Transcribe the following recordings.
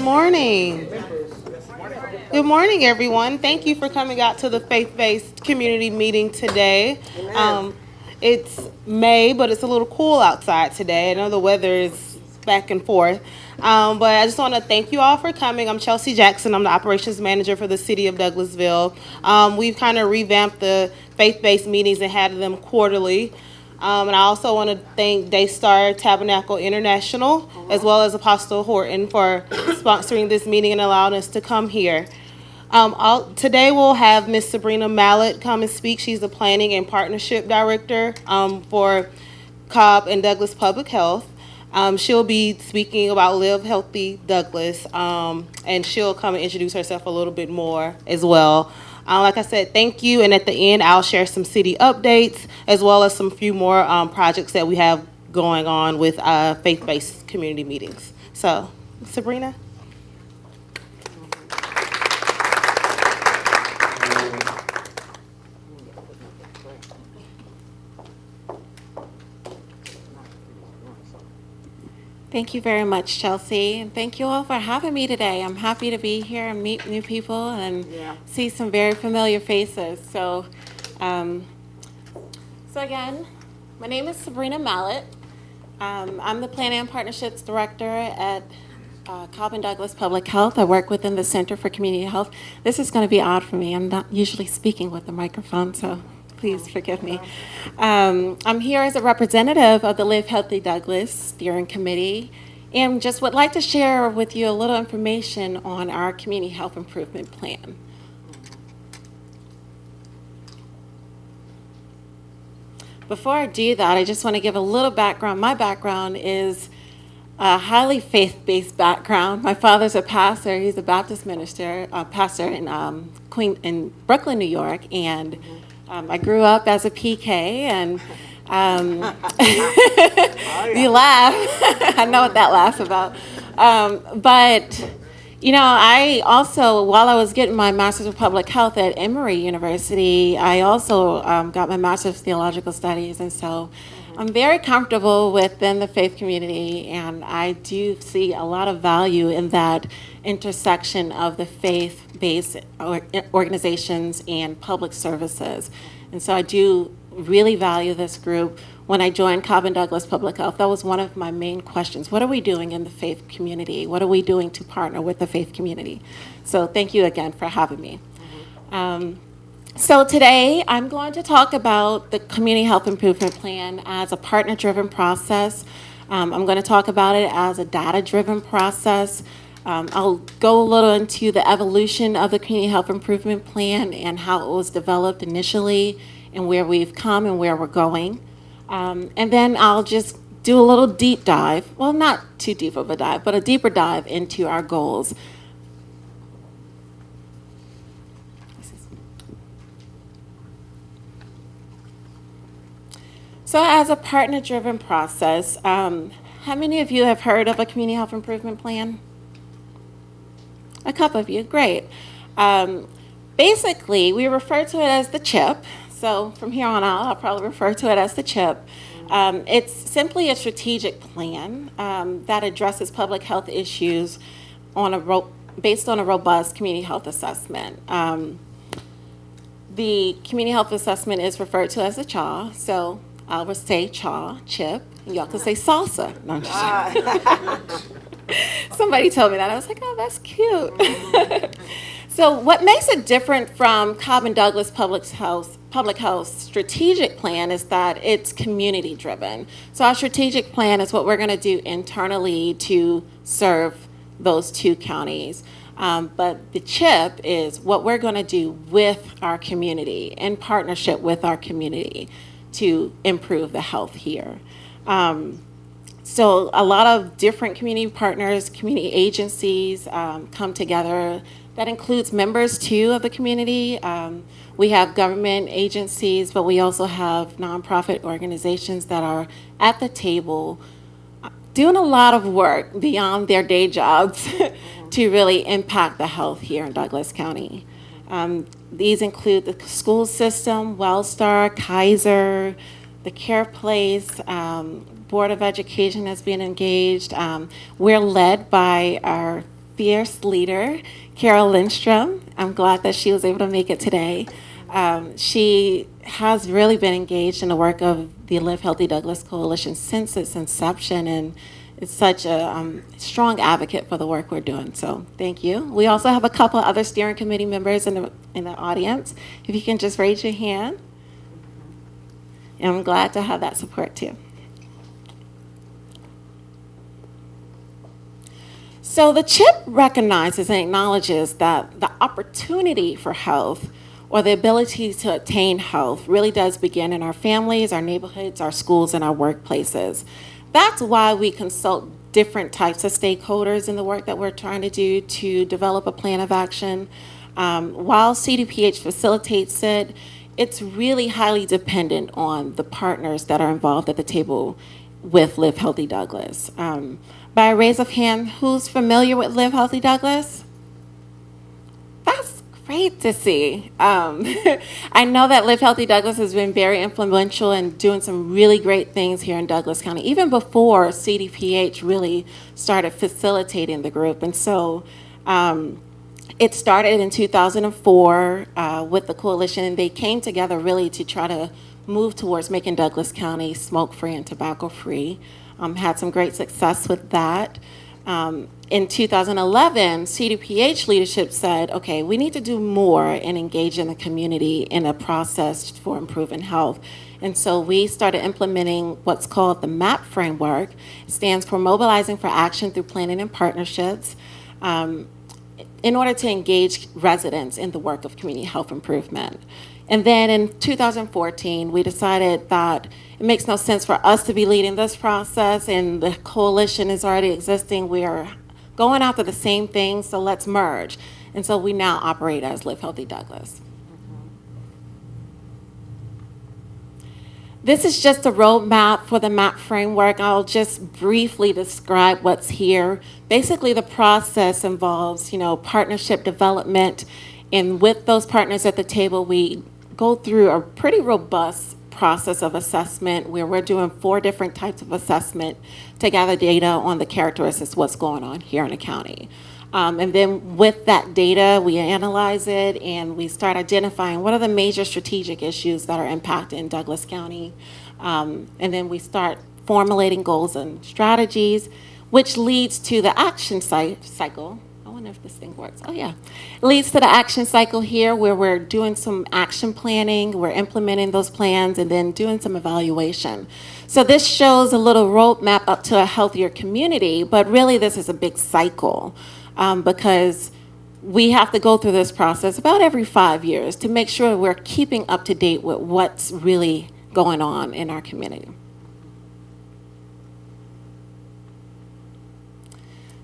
morning. Good morning, everyone. Thank you for coming out to the faith-based community meeting today. It's May, but it's a little cool outside today. I know the weather is back and forth. But I just want to thank you all for coming. I'm Chelsea Jackson. I'm the operations manager for the city of Douglasville. We've kind of revamped the faith-based meetings and had them quarterly. And I also want to thank Daystar Tabernacle International, as well as Apostle Horton, for sponsoring this meeting and allowing us to come here. Today we'll have Miss Sabrina Mallett come and speak. She's the Planning and Partnership Director for Cobb and Douglas Public Health. She'll be speaking about Live Healthy Douglas, and she'll come and introduce herself a little bit more as well. Like I said, thank you, and at the end, I'll share some city updates, as well as some few more projects that we have going on with faith-based community meetings. So, Sabrina? Thank you very much, Chelsea, and thank you all for having me today. I'm happy to be here and meet new people and see some very familiar faces. So again, my name is Sabrina Mallett. I'm the Planning and Partnerships Director at Cobb and Douglas Public Health. I work within the Center for Community Health. This is going to be odd for me. I'm not usually speaking with the microphone, so please forgive me. I'm here as a representative of the Live Healthy Douglas Steering Committee, and just would like to share with you a little information on our Community Health Improvement Plan. Before I do that, I just want to give a little background. My background is a highly faith-based background. My father's a pastor. He's a Baptist minister, pastor in Brooklyn, New York, and I grew up as a PK, and you laugh. I know what that laugh's about. But, you know, I also, while I was getting my Master's of Public Health at Emory University, I also got my Master's of Theological Studies, and so I'm very comfortable within the faith community, and I do see a lot of value in that intersection of the faith-based organizations and public services. And so I do really value this group. When I joined Cobb and Douglas Public Health, that was one of my main questions. What are we doing in the faith community? What are we doing to partner with the faith community? So thank you again for having me. So today I'm going to talk about the Community Health Improvement Plan as a partner-driven process. I'm going to talk about it as a data-driven process. I'll go a little into the evolution of the Community Health Improvement Plan and how it was developed initially and where we've come and where we're going. And then I'll just do a little deep dive, well, not too deep of a dive, but a deeper dive into our goals. So as a partner-driven process, how many of you have heard of a Community Health Improvement Plan? A couple of you, great. Basically, we refer to it as the CHIP. So from here on out, I'll probably refer to it as the CHIP. It's simply a strategic plan that addresses public health issues based on a robust community health assessment. The community health assessment is referred to as the CHA. So I would say CHA, CHIP, and y'all can say salsa. No, I'm just Somebody told me that. I was like, oh, that's cute. So what makes it different from Cobb and Douglas Public Health strategic plan is that it's community driven. So our strategic plan is what we're going to do internally to serve those two counties. But the CHIP is what we're going to do with our community, in partnership with our community, to improve the health here. So a lot of different community partners, community agencies come together. That includes members, too, of the community. We have government agencies, but we also have nonprofit organizations that are at the table doing a lot of work beyond their day jobs to really impact the health here in Douglas County. These include the school system, Wellstar, Kaiser, the Care Place, Board of Education has been engaged. We're led by our fierce leader, Carol Lindstrom. I'm glad that she was able to make it today. She has really been engaged in the work of the Live Healthy Douglas Coalition since its inception, and is such a strong advocate for the work we're doing. So thank you. We also have a couple other steering committee members in the audience. If you can just raise your hand. And I'm glad to have that support too. So the CHIP recognizes and acknowledges that the opportunity for health, or the ability to attain health, really does begin in our families, our neighborhoods, our schools, and our workplaces. That's why we consult different types of stakeholders in the work that we're trying to do to develop a plan of action. While CDPH facilitates it, it's really highly dependent on the partners that are involved at the table with Live Healthy Douglas. By a raise of hand, who's familiar with Live Healthy Douglas? That's great to see. I know that Live Healthy Douglas has been very influential in doing some really great things here in Douglas County, even before CDPH really started facilitating the group. And so it started in 2004 with the coalition, and they came together really to try to move towards making Douglas County smoke-free and tobacco-free. Had some great success with that. In 2011, CDPH leadership said, okay, we need to do more and engage in the community in a process for improving health. And so we started implementing what's called the MAP framework. It stands for Mobilizing for Action Through Planning and Partnerships, in order to engage residents in the work of community health improvement. And then in 2014, we decided that it makes no sense for us to be leading this process, and the coalition is already existing. We are going after the same thing, so let's merge. And so we now operate as Live Healthy Douglas. This is just a roadmap for the MAP framework. I'll just briefly describe what's here. Basically, the process involves, partnership development, and with those partners at the table, we go through a pretty robust process of assessment where we're doing 4 different types of assessment to gather data on the characteristics of what's going on here in the county. And then with that data, we analyze it and we start identifying what are the major strategic issues that are impacting Douglas County. And then we start formulating goals and strategies, which leads to the action cycle. I wonder if this thing works. Oh yeah. It leads to the action cycle here where we're doing some action planning, we're implementing those plans, and then doing some evaluation. So this shows a little roadmap up to a healthier community, but really this is a big cycle because we have to go through this process about every 5 years to make sure we're keeping up to date with what's really going on in our community.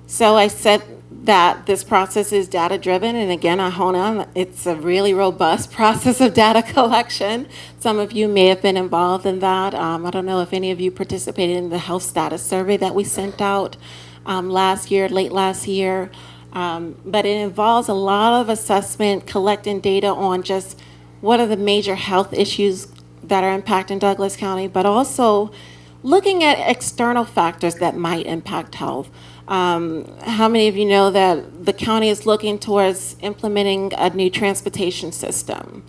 So I said that this process is data driven, and again, I hone on, it's a really robust process of data collection. Some of you may have been involved in that. I don't know if any of you participated in the health status survey that we sent out late last year, but it involves a lot of assessment, collecting data on just what are the major health issues that are impacting Douglas County, but also looking at external factors that might impact health. How many of you know that the county is looking towards implementing a new transportation system?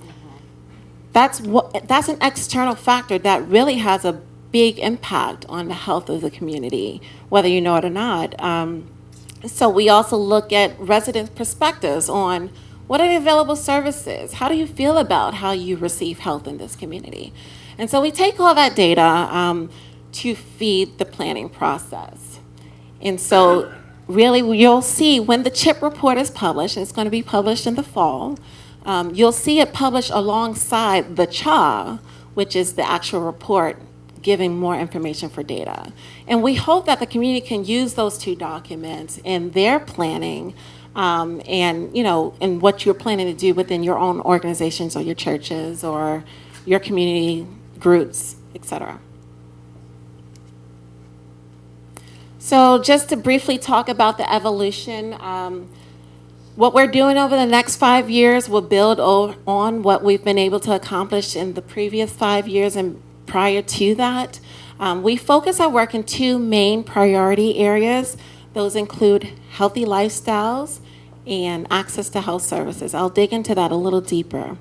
That's an external factor that really has a big impact on the health of the community, whether you know it or not. So we also look at resident perspectives on what are the available services? How do you feel about how you receive health in this community? And so we take all that data to feed the planning process. And so really you'll see when the CHIP report is published, and it's going to be published in the fall, you'll see it published alongside the CHA, which is the actual report giving more information for data. And we hope that the community can use those 2 documents in their planning and in what you're planning to do within your own organizations or your churches or your community groups, etc. So just to briefly talk about the evolution, what we're doing over the next 5 years will build on what we've been able to accomplish in the previous 5 years and prior to that. We focus our work in 2 main priority areas. Those include healthy lifestyles and access to health services. I'll dig into that a little deeper.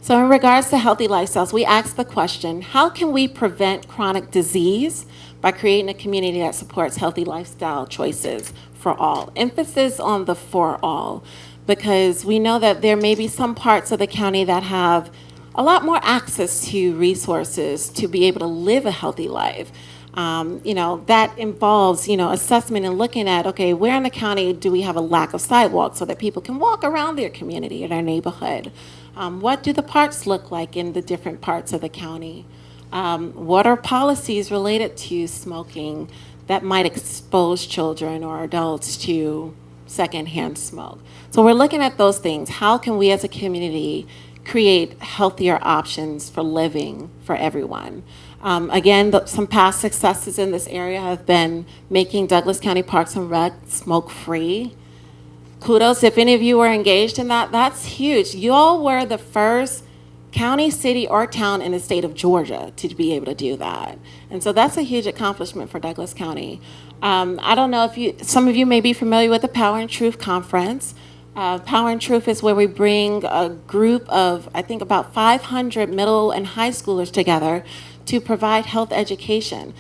So in regards to healthy lifestyles, we ask the question, how can we prevent chronic disease by creating a community that supports healthy lifestyle choices for all? Emphasis on the for all, because we know that there may be some parts of the county that have a lot more access to resources to be able to live a healthy life. That involves, assessment and looking at, okay, where in the county do we have a lack of sidewalks so that people can walk around their community or their neighborhood? What do the parks look like in the different parts of the county? What are policies related to smoking that might expose children or adults to secondhand smoke? So we're looking at those things. How can we as a community create healthier options for living for everyone? Again, some past successes in this area have been making Douglas County Parks and Rec smoke-free. Kudos, if any of you were engaged in that, that's huge. You all were the first county, city, or town in the state of Georgia to be able to do that. And so that's a huge accomplishment for Douglas County. I don't know if some of you may be familiar with the Power and Truth Conference. Power and Truth is where we bring a group of, I think, about 500 middle and high schoolers together to provide health education.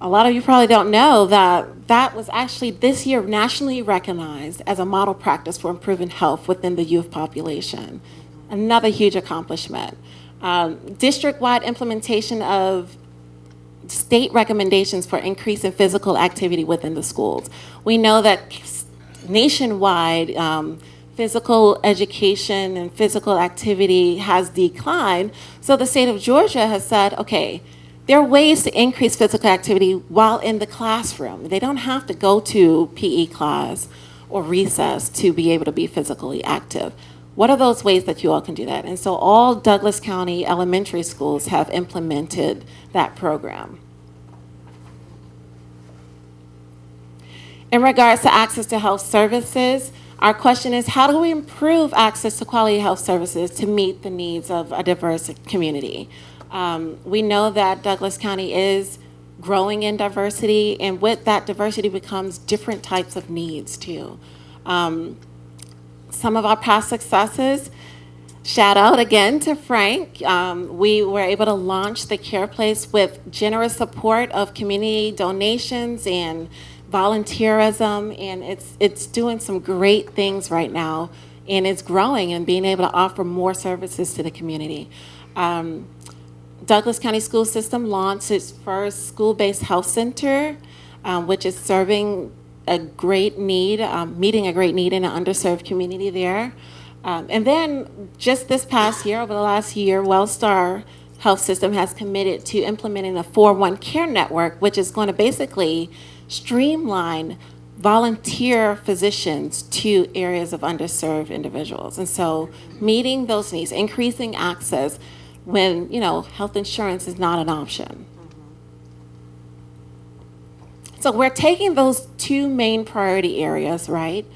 A lot of you probably don't know that was actually this year nationally recognized as a model practice for improving health within the youth population. Another huge accomplishment. District-wide implementation of state recommendations for increasing physical activity within the schools. We know that nationwide, physical education and physical activity has declined. So the state of Georgia has said, okay, there are ways to increase physical activity while in the classroom. They don't have to go to PE class or recess to be able to be physically active. What are those ways that you all can do that? And so all Douglas County elementary schools have implemented that program. In regards to access to health services, our question is, how do we improve access to quality health services to meet the needs of a diverse community? We know that Douglas County is growing in diversity, and with that diversity becomes different types of needs too. Some of our past successes, shout out again to Frank. We were able to launch the Care Place with generous support of community donations and volunteerism, and it's doing some great things right now, and it's growing and being able to offer more services to the community. Douglas County School System launched its first school-based health center, which is serving a great need, meeting a great need in an underserved community there. And then just this past year, over the last year, Wellstar Health System has committed to implementing a 4-1 care network, which is going to basically streamline volunteer physicians to areas of underserved individuals. And so meeting those needs, increasing access when, health insurance is not an option. So we're taking those two main priority areas, right?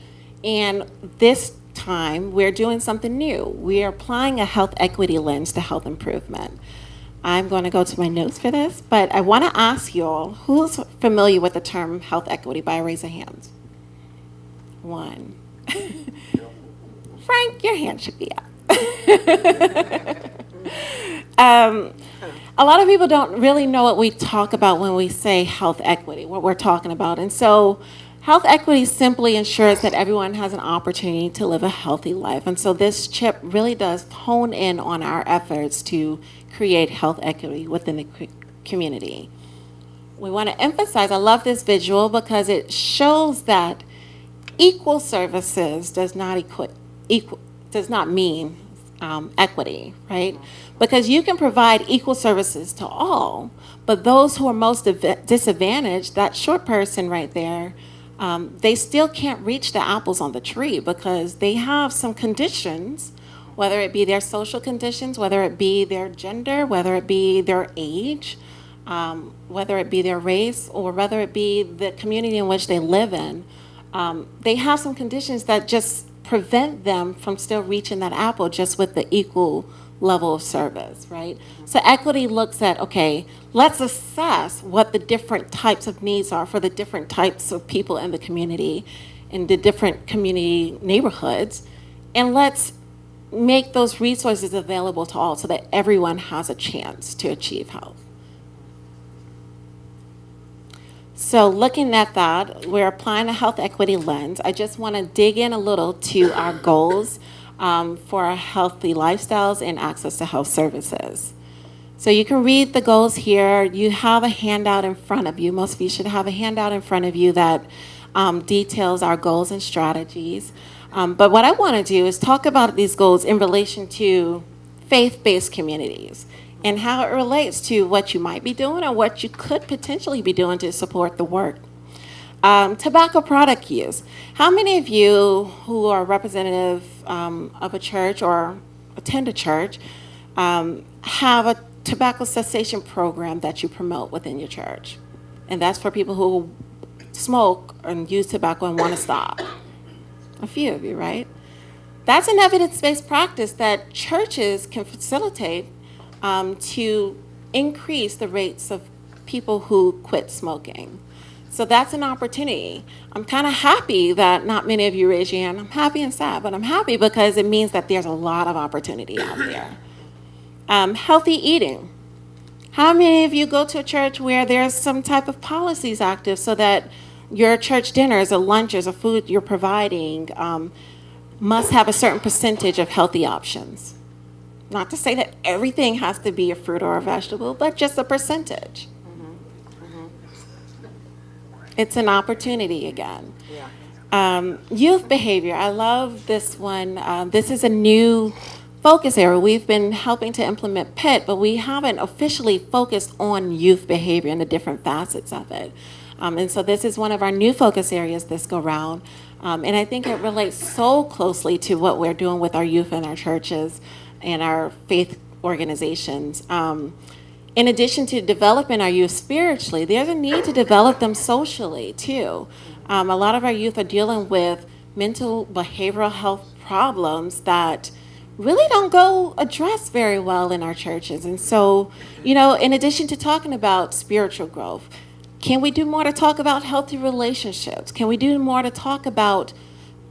And this time we're doing something new. We are applying a health equity lens to health improvement. I'm going to go to my notes for this, but I want to ask you all, who's familiar with the term health equity by a raise of hands? One. Frank, your hand should be up. A lot of people don't really know what we talk about when we say health equity, what we're talking about. And so health equity simply ensures that everyone has an opportunity to live a healthy life. And so this chip really does hone in on our efforts to create health equity within the community. We want to emphasize, I love this visual because it shows that equal services does not mean equity, right? Because you can provide equal services to all, but those who are most disadvantaged, that short person right there, they still can't reach the apples on the tree because they have some conditions, whether it be their social conditions, whether it be their gender, whether it be their age, whether it be their race, or whether it be the community in which they live in. They have some conditions that just prevent them from still reaching that apple just with the equal level of service, right? So equity looks at, okay, let's assess what the different types of needs are for the different types of people in the community, in the different community neighborhoods, and let's make those resources available to all so that everyone has a chance to achieve health. So looking at that, we're applying a health equity lens. I just want to dig in a little to our goals for our healthy lifestyles and access to health services. So you can read the goals here. You have a handout in front of you. Most of you should have a handout in front of you that details our goals and strategies. But what I want to do is talk about these goals in relation to faith-based communities and how it relates to what you might be doing or what you could potentially be doing to support the work. Tobacco product use. How many of you who are representative of a church or attend a church have a tobacco cessation program that you promote within your church? And that's for people who smoke and use tobacco and want to stop. A few of you, right? That's an evidence-based practice that churches can facilitate to increase the rates of people who quit smoking. So that's an opportunity. I'm kind of happy that not many of you raise your hand. I'm happy and sad, but I'm happy because it means that there's a lot of opportunity out there. Healthy eating. How many of you go to a church where there's some type of policies active so that your church dinners or lunches or food you're providing must have a certain percentage of healthy options? Not to say that everything has to be a fruit or a vegetable, but just a percentage. It's an opportunity again. Youth behavior. I love this one. This is a new focus area. We've been helping to implement PIT, but we haven't officially focused on youth behavior and the different facets of it. And so this is one of our new focus areas this go round. And I think it relates so closely to what we're doing with our youth in our churches and our faith organizations. In addition to developing our youth spiritually, there's a need to develop them socially too. A lot of our youth are dealing with mental behavioral health problems that really don't go addressed very well in our churches. And so, you know, in addition to talking about spiritual growth, can we do more to talk about healthy relationships? Can we do more to talk about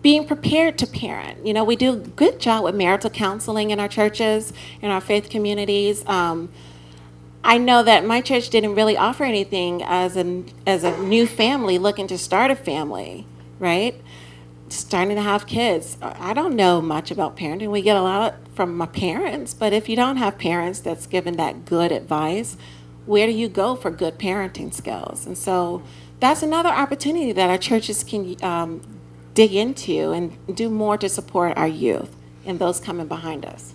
being prepared to parent? You know, we do a good job with marital counseling in our churches, in our faith communities. I know that my church didn't really offer anything as a new family looking to start a family, right? Starting to have kids. I don't know much about parenting. We get a lot from my parents, but if you don't have parents that's given that good advice, where do you go for good parenting skills? And so that's another opportunity that our churches can dig into and do more to support our youth and those coming behind us.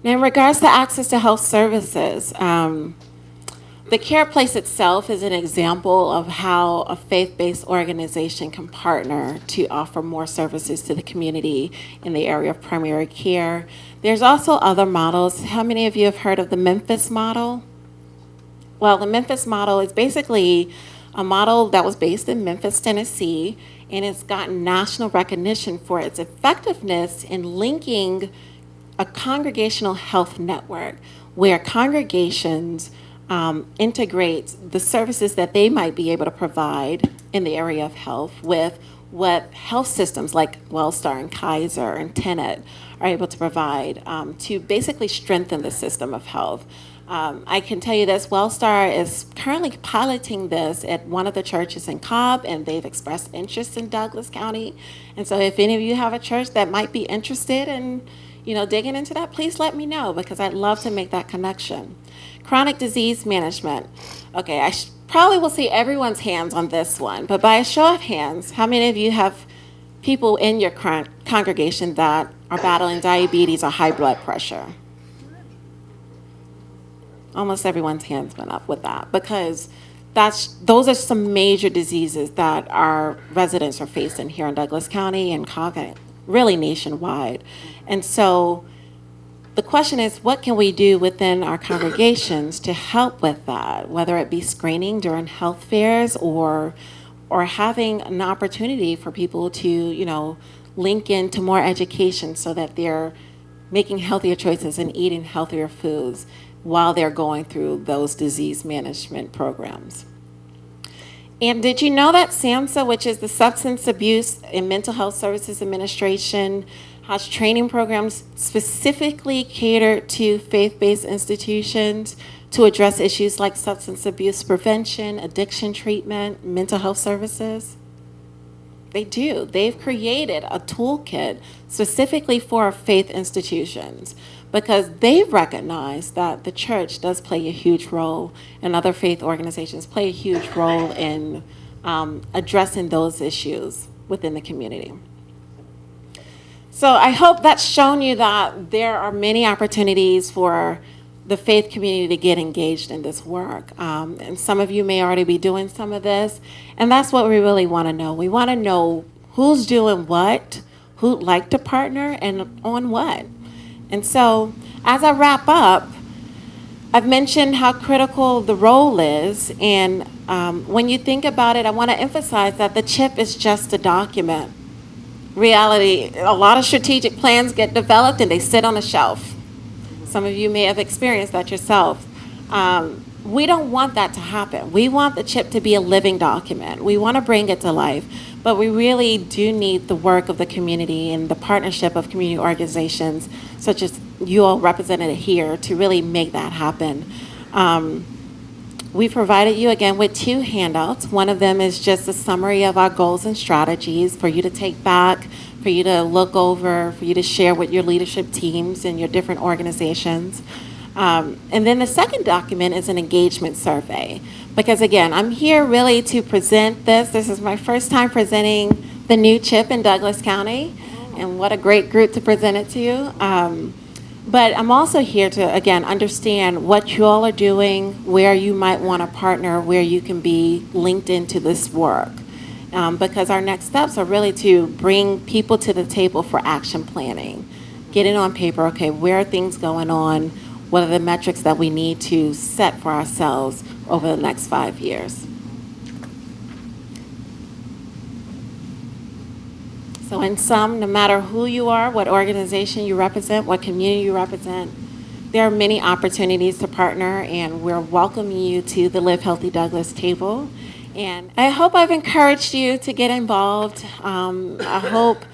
Now, in regards to access to health services, the Care Place itself is an example of how a faith-based organization can partner to offer more services to the community in the area of primary care. There's also other models. How many of you have heard of the Memphis model? Well, the Memphis model is basically a model that was based in Memphis, Tennessee, and it's gotten national recognition for its effectiveness in linking a congregational health network where congregations integrate the services that they might be able to provide in the area of health with what health systems like WellStar and Kaiser and Tenet are able to provide to basically strengthen the system of health. I can tell you this, WellStar is currently piloting this at one of the churches in Cobb, and they've expressed interest in Douglas County. And so if any of you have a church that might be interested in digging into that, please let me know, because I'd love to make that connection. Chronic disease management. Okay, I probably will see everyone's hands on this one, but by a show of hands, how many of you have people in your congregation that are battling diabetes or high blood pressure? Almost everyone's hands went up with that, because those are some major diseases that our residents are facing here in Douglas County and Cobb, really nationwide. And so the question is, what can we do within our congregations to help with that, whether it be screening during health fairs or having an opportunity for people to, link into more education so that they're making healthier choices and eating healthier foods while they're going through those disease management programs. And did you know that SAMHSA, which is the Substance Abuse and Mental Health Services Administration, has training programs specifically catered to faith-based institutions to address issues like substance abuse prevention, addiction treatment, mental health services? They do. They've created a toolkit specifically for faith institutions because they've recognized that the church does play a huge role and other faith organizations play a huge role in addressing those issues within the community. So I hope that's shown you that there are many opportunities for the faith community to get engaged in this work. And some of you may already be doing some of this, and that's what we really want to know. We want to know who's doing what, who'd like to partner, and on what. And so as I wrap up, I've mentioned how critical the role is, and when you think about it, I want to emphasize that the CHIP is just a document. Reality, a lot of strategic plans get developed and they sit on a shelf. Some of you may have experienced that yourself. We don't want that to happen. We want the CHIP to be a living document. We want to bring it to life, but we really do need the work of the community and the partnership of community organizations, such as you all represented here, to really make that happen. We provided you, again, with 2 handouts. One of them is just a summary of our goals and strategies for you to take back, for you to look over, for you to share with your leadership teams and your different organizations. And then the second document is an engagement survey. Because again, I'm here really to present this. This is my first time presenting the new CHIP in Douglas County. And what a great group to present it to. But I'm also here to, again, understand what you all are doing, where you might want to partner, where you can be linked into this work. Because our next steps are really to bring people to the table for action planning. Get it on paper, okay, where are things going on? What are the metrics that we need to set for ourselves over the next 5 years? So in sum, no matter who you are, what organization you represent, what community you represent, there are many opportunities to partner, and we're welcoming you to the Live Healthy Douglas table. And I hope I've encouraged you to get involved. I hope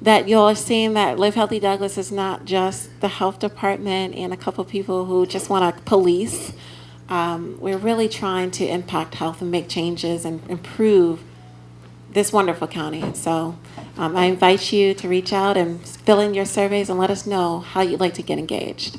that you'll see that Live Healthy Douglas is not just the health department and a couple people who just want to police. We're really trying to impact health and make changes and improve this wonderful county. So I invite you to reach out and fill in your surveys and let us know how you'd like to get engaged.